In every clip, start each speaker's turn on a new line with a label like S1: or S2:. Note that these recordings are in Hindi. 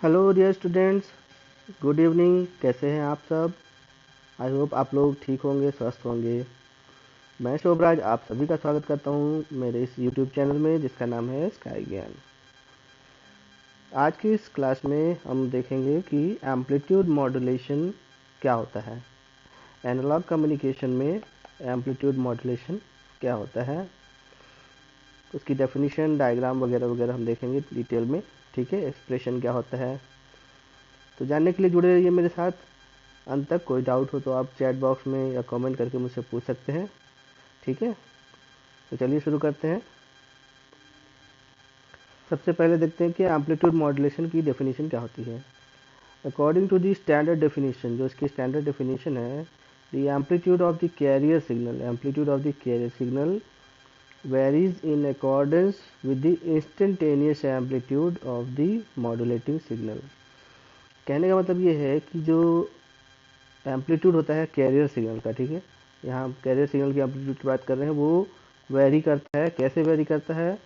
S1: Hello dear students, good evening. कैसे हैं आप सब? आई होप आप लोग ठीक होंगे, स्वस्थ होंगे। मैं शोभराज आप सभी का स्वागत करता हूं मेरे इस यूट्यूब चैनल में जिसका नाम है स्काई ज्ञान। आज की इस क्लास में हम देखेंगे कि एम्पलीट्यूड मॉड्यूलेशन क्या होता है। एनालॉग कम्युनिकेशन में एम्पलीट्यूड मॉड्यूलेशन क्या होता है, उसकी डेफिनेशन, डायग्राम वगैरह वगैरह हम देखेंगे डिटेल में। ठीक है, एक्सप्रेशन क्या होता है, तो जानने के लिए जुड़े रहिए मेरे साथ अंत तक। कोई डाउट हो तो आप चैट बॉक्स में या कमेंट करके मुझसे पूछ सकते हैं। ठीक है, तो चलिए शुरू करते हैं। सबसे पहले देखते हैं कि एम्पलीट्यूड मॉड्यूलेशन की डेफिनेशन क्या होती है। According to the standard definition, जो इसकी स्टैंडर्ड डेफिनेशन है, the amplitude of the carrier signal, amplitude of the carrier signal varies in accordance with the instantaneous amplitude of the modulating signal। कहने का मतलब ये है कि जो एम्पलीट्यूड होता है कैरियर सिग्नल का, ठीक है, यहाँ हम कैरियर सिग्नल की एम्पलीट्यूड की बात कर रहे हैं, वो वेरी करता है। कैसे वेरी करता है?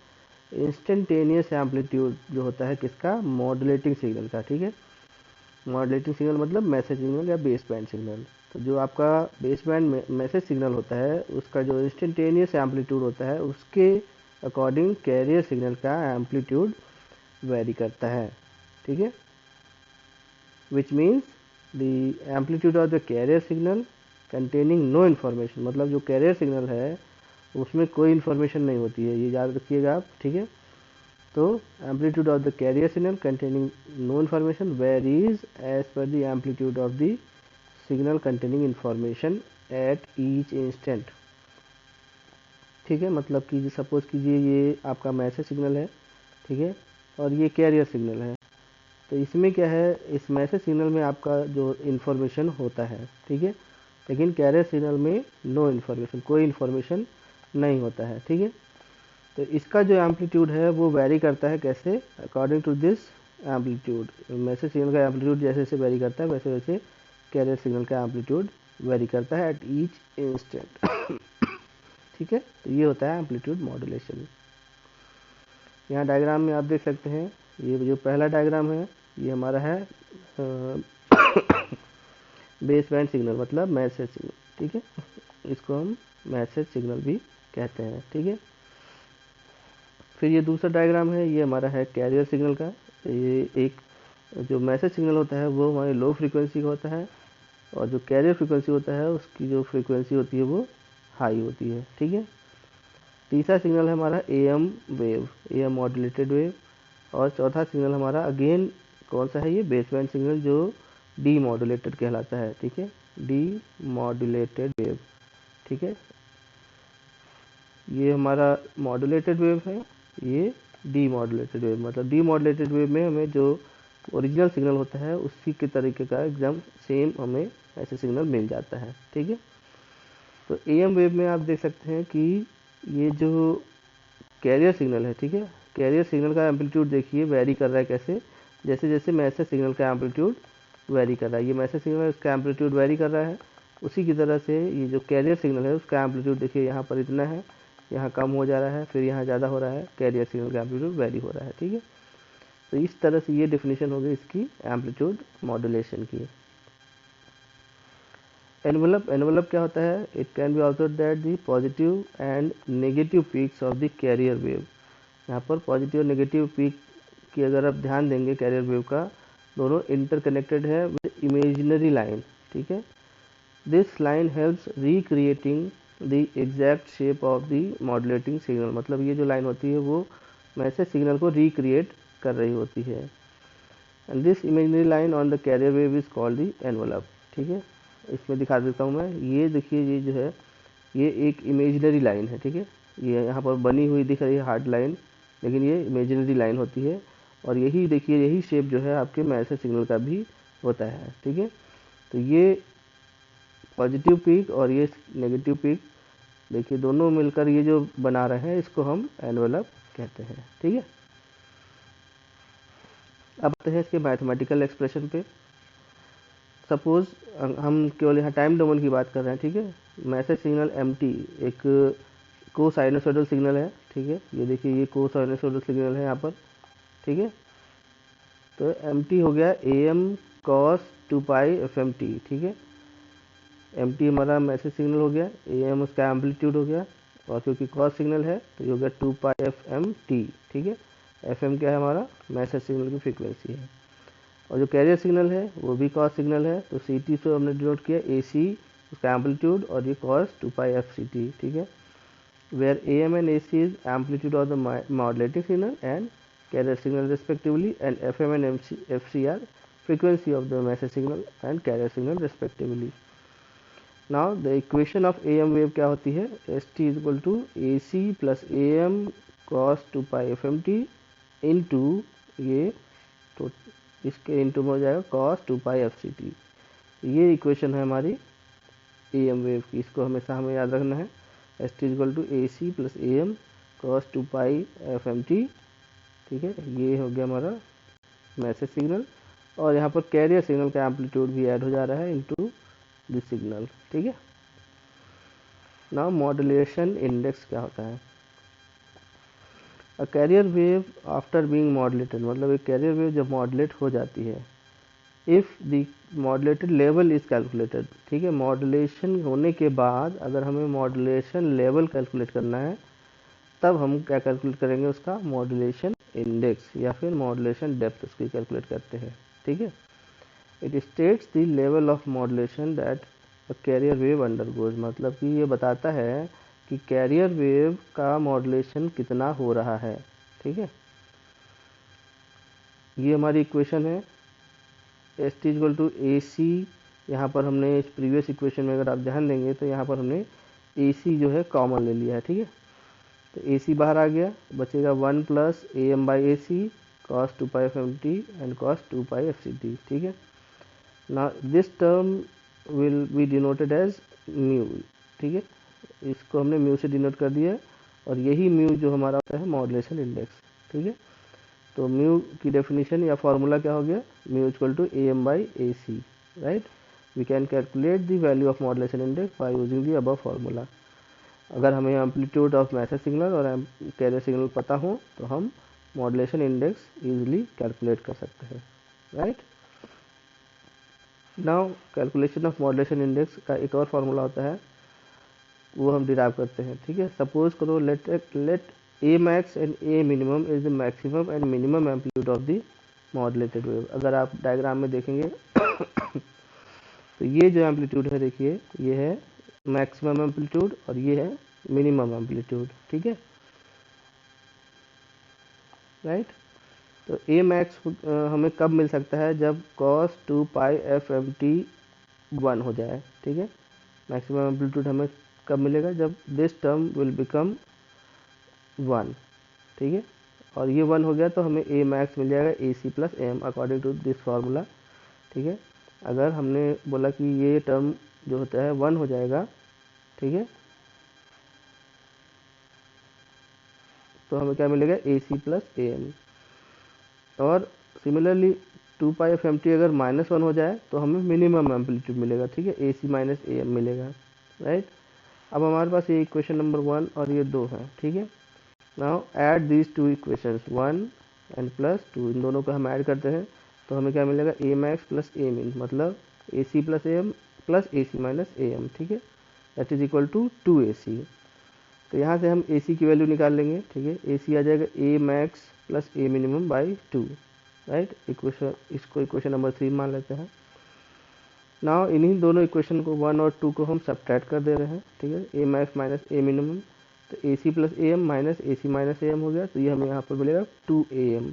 S1: इंस्टेंटेनियस एम्पलीट्यूड जो होता है किसका? मॉड्यूलेटिंग सिग्नल का। ठीक है, मॉड्यूलेटिंग सिग्नल मतलब मैसेज सिग्नल या बेस बैंड सिग्नल। तो जो आपका बेस बैंड मैसेज सिग्नल होता है उसका जो इंस्टेंटेनियस एम्पलीट्यूड होता है उसके अकॉर्डिंग कैरियर सिग्नल का एम्पलीट्यूड वेरी करता है। ठीक है, which means the amplitude of the carrier signal containing no information, मतलब जो कैरियर सिग्नल है उसमें कोई इन्फॉर्मेशन नहीं होती है, ये याद रखिएगा आप। ठीक है, तो amplitude of the carrier signal containing no information varies as पर the amplitude of the signal containing information at each instant. ठीक है, मतलब कि सपोज कीजिए ये आपका मैसेज सिग्नल है, ठीक है, और ये कैरियर सिग्नल है। तो इसमें क्या है, इस मैसेज सिग्नल में आपका जो इन्फॉर्मेशन होता है, ठीक है, लेकिन कैरियर सिग्नल में नो इन्फॉर्मेशन, कोई इन्फॉर्मेशन नहीं होता है। ठीक है, तो इसका जो एम्पलीट्यूड है वो वेरी करता है। कैसे? According to this amplitude, message signal का एम्पलीट्यूड जैसे जैसे वेरी करता है वैसे वैसे कैरियर सिग्नल का एम्पलीट्यूड वेरी करता है एट ईच इंस्टेंट। ठीक है, तो ये होता है एम्पलीट्यूड मॉड्यूलेशन। यहाँ डायग्राम में आप देख सकते हैं, ये जो पहला डायग्राम है ये हमारा है बेस बैंड सिग्नल मतलब मैसेज सिग्नल। ठीक है, इसको हम मैसेज सिग्नल भी कहते हैं। ठीक है, फिर ये दूसरा डायग्राम है, ये हमारा है कैरियर सिग्नल का। ये एक जो मैसेज सिग्नल होता है वो हमारी लो फ्रीक्वेंसी का होता है, और जो कैरियर फ्रीक्वेंसी होता है उसकी जो फ्रीक्वेंसी होती है वो हाई होती है। ठीक है, तीसरा सिग्नल है हमारा am wave, am modulated wave. और चौथा सिग्नल हमारा अगेन कौन सा है? ये बेस बैंड सिग्नल जो डी मॉड्यूलेटेड कहलाता है। ठीक है, डी मॉड्यूलेटेड वेव। ठीक है, ये हमारा मॉड्यूलेटेड वेव है, ये डी मॉड्यूलेटेड वेव। मतलब डी मॉड्यूलेटेड वेव में हमें जो ओरिजिनल सिग्नल होता है उसी के तरीके का एकदम सेम हमें ऐसे सिग्नल मिल जाता है। ठीक है, तो एएम वेव में आप देख सकते हैं कि ये जो कैरियर सिग्नल है, ठीक है, कैरियर सिग्नल का एम्पलीट्यूड देखिए वेरी कर रहा है। कैसे? जैसे जैसे मैसेज सिग्नल का एम्पलीट्यूड वेरी कर रहा है, ये मैसेज सिग्नल उसका एम्पलीट्यूड वेरी कर रहा है, उसी की तरह से ये जो कैरियर सिग्नल है उसका एम्पलीट्यूड देखिए यहाँ पर इतना है, यहाँ कम हो जा रहा है, फिर यहाँ ज़्यादा हो रहा है, कैरियर सिग्नल का एम्पलीट्यूड वेरी हो रहा है। ठीक है, तो इस तरह से ये डेफिनेशन हो गई इसकी एम्पलीट्यूड मॉड्यूलेशन की। एनवलप, एनवलप क्या होता है? It can be also that the positive and negative peaks of the carrier wave. यहाँ पर पॉजिटिव और नेगेटिव पीक की अगर आप ध्यान देंगे, कैरियर वेव का दोनों इंटरकनेक्टेड है विद इमेजिनरी लाइन। ठीक है, this line helps recreating the exact shape of the modulating signal. मतलब ये जो लाइन होती है वो मैसेज सिग्नल को रिक्रिएट कर रही होती है। And this imaginary line on the carrier wave is called the envelope. ठीक है, इसमें दिखा देता हूँ मैं, ये देखिए ये जो है ये एक इमेजिनरी लाइन है। ठीक है, ये यहाँ पर बनी हुई दिख रही है हार्ड लाइन, लेकिन ये इमेजिनरी लाइन होती है। और यही देखिए यही शेप जो है आपके मैसेज सिग्नल का भी होता है। ठीक है, तो ये पॉजिटिव पीक और ये नेगेटिव पीक देखिए दोनों मिलकर ये जो बना रहे हैं इसको हम एनवेलप कहते हैं। ठीक है, अब आते हैं इसके मैथमेटिकल एक्सप्रेशन पे। सपोज हम केवल यहाँ टाइम डोमेन की बात कर रहे हैं। ठीक है, मैसेज सिग्नल एम टी एक को साइनोसोडल सिग्नल है। ठीक है, ये देखिए ये को साइनोसोडल सिग्नल है यहाँ पर। ठीक है, तो एम टी हो गया ए एम कॉस 2π/fmt, ठीक है। एम टी हमारा मैसेज सिग्नल हो गया, ए एम उसका एम्पलीट्यूड हो गया, और क्योंकि कॉस सिग्नल है तो ये हो गया 2π/fmt, ठीक है। एफ एम क्या है हमारा, मैसेज सिग्नल की फ्रीक्वेंसी है। और जो कैरियर सिग्नल है वो भी कॉस सिग्नल है, तो सी टी से हमने डिनोट किया ए सी उसका एम्पलीट्यूड, और ये कॉस 2π/fct, ठीक है। where AM and AC is amplitude of the modulating signal and carrier signal respectively, and FM and FC are frequency of the message signal and carrier signal respectively. Now the equation of AM wave क्या होती है, ST is equal to AC plus AM cos 2π/fmt into ये तो इसके इंटू में हो जाएगा cos 2π/fct। ये इक्वेशन है हमारी AM वेव की, इसको हमेशा हमें याद रखना है। S T equal to A C plus A M cos 2π/fmt, ठीक है। ये हो गया हमारा मैसेज सिग्नल, और यहाँ पर कैरियर सिग्नल का एम्पलीट्यूड भी ऐड हो जा रहा है इनटू दिस सिग्नल, ठीक है। नाउ मॉड्यूलेशन इंडेक्स क्या होता है, a carrier wave after being modulated, मतलब एक कैरियर वेव जब मॉड्यूलेट हो जाती है, if the modulated level is calculated, ठीक है। मॉड्यूलेशन होने के बाद अगर हमें मॉड्यूलेशन लेवल कैलकुलेट करना है तब हम क्या कैलकुलेट करेंगे, उसका मॉड्यूलेशन इंडेक्स या फिर मॉड्यूलेशन डेप्थ उसकी कैलकुलेट करते हैं, ठीक है। It states the level of modulation that a carrier wave undergoes, मतलब कि ये बताता है कि कैरियर वेव का मॉड्यूलेशन कितना हो रहा है, ठीक है। ये हमारी इक्वेशन है, S T equal to A सी, यहाँ पर हमने इस प्रीवियस इक्वेशन में अगर आप ध्यान देंगे तो यहाँ पर हमने ए सी जो है कॉमन ले लिया है, ठीक है। तो ए सी बाहर आ गया, बचेगा 1 plus A M by A C cos 2π/fmt and cos 2π/fct, ठीक है। ना this term will be denoted as mu, ठीक है। इसको हमने म्यू से डिनोट कर दिया, और यही म्यू जो हमारा होता है मॉड्यूलेशन इंडेक्स, ठीक है। तो म्यू की डेफिनेशन या फॉर्मूला क्या हो गया, mu equal to A M by A C, right. We can calculate the value of modulation index by using the above formula. अगर हमें एम्पलीट्यूड ऑफ मैसेज सिग्नल और कैरियर सिग्नल पता हो तो हम मॉड्यूलेशन इंडेक्स इजीली कैलकुलेट कर सकते हैं, right. Now calculation of modulation index का एक और फार्मूला होता है, वो हम डिराइव करते हैं, ठीक है। सपोज करो let A max and A minimum is the maximum and minimum amplitude of the modulated wave. अगर आप डायग्राम में देखेंगे तो ये जो एम्पलीट्यूड है, देखिए ये है मैक्सिमम एम्पलीट्यूड और ये है मिनिमम एम्पलीट्यूड, ठीक है, राइट। तो ए मैक्स हमें कब मिल सकता है, जब cos 2π/fmt 1 हो जाए, ठीक है। मैक्सिमम एम्पलीट्यूड हमें कब मिलेगा, जब दिस टर्म विल बिकम 1, ठीक है। और ये 1 हो गया तो हमें ए मैक्स मिल जाएगा A C plus M according to this formula, ठीक है। अगर हमने बोला कि ये टर्म जो होता है 1 हो जाएगा, ठीक है, तो हमें क्या मिलेगा ए सी प्लस ए एम। और सिमिलरली 2π/fmt अगर -1 हो जाए तो हमें मिनिमम एम्पलीट्यूड मिलेगा, ठीक है, ए सी माइनस ए एम मिलेगा, राइट। अब हमारे पास ये इक्वेशन नंबर 1 और ये 2 है, ठीक है। Now add these two equations 1 and plus 2, इन दोनों को हम ऐड करते हैं तो हमें क्या मिलेगा, ए मैक्स प्लस ए मिन, मतलब A C plus A M plus A C minus A M, ठीक है, that is equal to 2ac। तो यहाँ से हम ए सी की वैल्यू निकाल लेंगे, ठीक है। ए सी आ जाएगा A max plus A minimum by 2, right. Equation इसको इक्वेशन नंबर 3 मान लेते हैं। नाउ इन्हीं दोनों इक्वेशन को 1 और 2 को हम सब्ट्रैक्ट कर दे रहे हैं, ठीक है। A max minus A minimum, तो A C plus A M minus A C minus A M हो गया, तो ये हमें यहाँ पर मिलेगा 2am।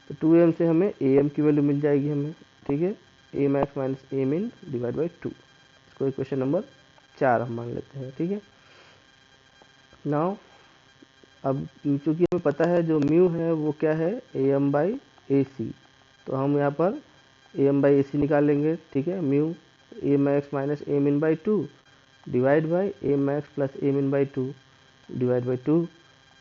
S1: तो 2am से हमें am की वैल्यू मिल जाएगी हमें, ठीक है, A max minus A min divide by 2। इसको इक्वेशन नंबर 4 हम मान लेते हैं, ठीक है। नाउ अब चूंकि हमें पता है जो म्यू है वो क्या है, ए एम बाई ए सी, तो हम यहाँ पर ए एम बाई ए सी निकाल लेंगे, ठीक है। Mu A max minus A मिन by 2 divide by A max plus A मिन बाई 2 डिवाइड बाई 2,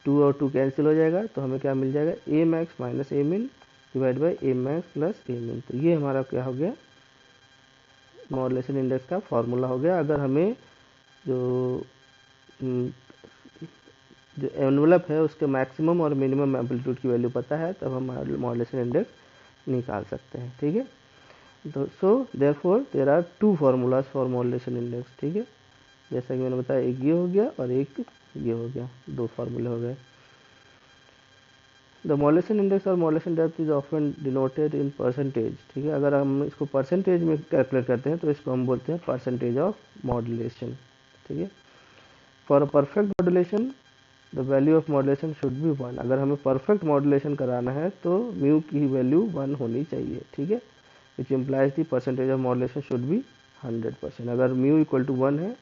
S1: 2 और 2 कैंसिल हो जाएगा तो हमें क्या मिल जाएगा, A max minus A min divide by A max plus A min. तो ये हमारा क्या हो गया, मॉड्यूलेशन इंडेक्स का फॉर्मूला हो गया। अगर हमें जो एनवलप है उसके मैक्सिमम और मिनिमम एम्पलीट्यूड की वैल्यू पता है तब हम मॉड्यूलेशन इंडेक्स निकाल सकते हैं, ठीक है। तो so therefore there are two formulas for modulation index, ठीक है। जैसा कि मैंने बताया, एक ये हो गया और एक ये हो गया, दो फार्मूले हो गए। द मॉड्यूलेशन इंडेक्स और modulation depth is often denoted in percentage, ठीक है। अगर हम इसको परसेंटेज में कैलकुलेट करते हैं तो इसको हम बोलते हैं परसेंटेज ऑफ मॉड्यूलेशन, ठीक है। For a perfect modulation the value of modulation should be 1। अगर हमें परफेक्ट मॉड्यूलेशन कराना है तो म्यू की वैल्यू 1 होनी चाहिए, ठीक है। Which implies the percentage of modulation should be 100%। अगर म्यू इक्वल टू 1 है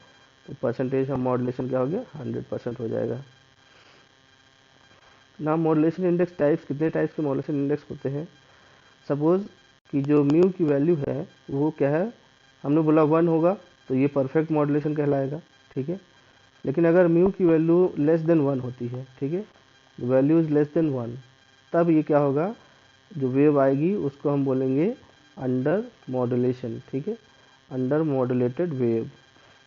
S1: तो परसेंटेज ऑफ मॉड्यूलेशन क्या हो गया, 100% हो जाएगा। ना मॉड्यूलेशन इंडेक्स टाइप्स, कितने टाइप्स के मॉड्यूलेशन इंडेक्स होते हैं। सपोज कि जो म्यू की वैल्यू है वो क्या है, हमने बोला 1 होगा तो ये परफेक्ट मॉड्यूलेशन कहलाएगा, ठीक है। लेकिन अगर म्यू की वैल्यू लेस देन 1 होती है, ठीक है, वैल्यू इज लेस देन 1, तब ये क्या होगा, जो वेव आएगी उसको हम बोलेंगे अंडर मॉड्यूलेशन, ठीक है, अंडर मॉड्यूलेटेड वेव।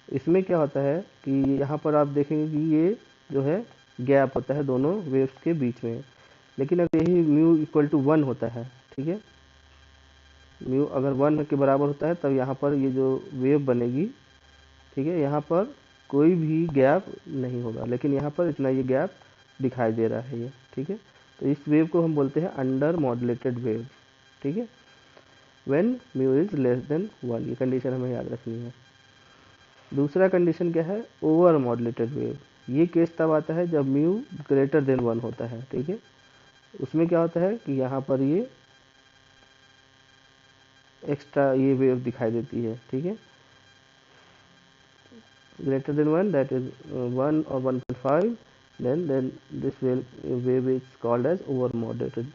S1: इसमें क्या होता है कि यहाँ पर आप देखेंगे कि ये जो है गैप होता है दोनों वेव्स के बीच में। लेकिन अगर यही म्यू इक्वल टू 1 होता है, ठीक है, म्यू अगर 1 के बराबर होता है तब यहाँ पर ये जो वेव बनेगी, ठीक है, यहाँ पर कोई भी गैप नहीं होगा, लेकिन यहाँ पर इतना ये गैप दिखाई दे रहा है ये, ठीक है। तो इस वेव को हम बोलते हैं अंडर मॉड्यूलेटेड वेव, ठीक है। When mu is less than 1, ये कंडीशन हमें याद रखनी है। दूसरा कंडीशन क्या है, ओवर मॉड्यूलेटेड वेव। ये केस तब आता है जब म्यू ग्रेटर देन 1 होता है, ठीक है। उसमें क्या होता है कि यहाँ पर ये एक्स्ट्रा ये वेव दिखाई देती है, ठीक है। ग्रेटर देन 1, दैट इज 1 और 1.5, then this wave is called as over modulated।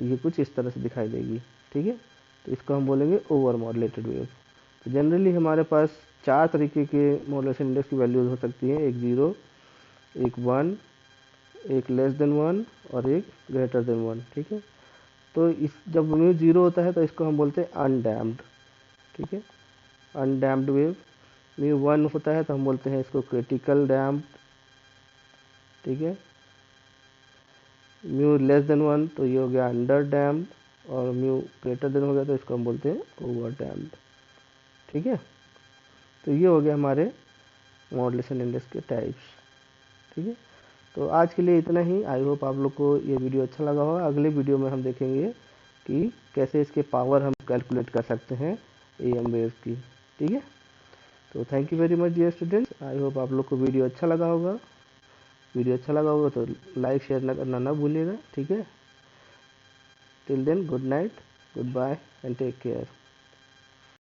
S1: ये कुछ इस तरह से दिखाई देगी, ठीक है। तो इसको हम बोलेंगे ओवर मॉड्यूलेटेड वेव। तो जनरली हमारे पास 4 तरीके के मॉड्यूलेशन इंडेक्स की वैल्यूज हो सकती हैं, एक 0, एक 1, एक लेस देन 1 और एक ग्रेटर देन 1, ठीक है। तो इस जब म्यू 0 होता है तो इसको हम बोलते हैं अनडैम्प्ड, ठीक है, अनडैम्प्ड वेव। म्यू 1 होता है तो हम बोलते हैं इसको क्रिटिकल डैम्प्ड, ठीक है। म्यू लेस देन 1 तो ये हो गया अंडर डैम्प्ड, और म्यू ग्रेटर देन हो गया तो इसको हम बोलते हैं ओवर डैम्प्ड, ठीक है। तो ये हो गया हमारे मॉड्यूलेशन इंडेक्स के टाइप्स, ठीक है। तो आज के लिए इतना ही। आई होप आप लोग को ये वीडियो अच्छा लगा होगा। अगले वीडियो में हम देखेंगे कि कैसे इसके पावर हम कैलकुलेट कर सकते हैं एम वेव की, ठीक है। तो thank you very much dear students. I hope आप लोग को वीडियो अच्छा लगा होगा। वीडियो अच्छा लगा होगा तो लाइक शेयर करना ना भूलिएगा, ठीक है। Till then, good night, goodbye and take care.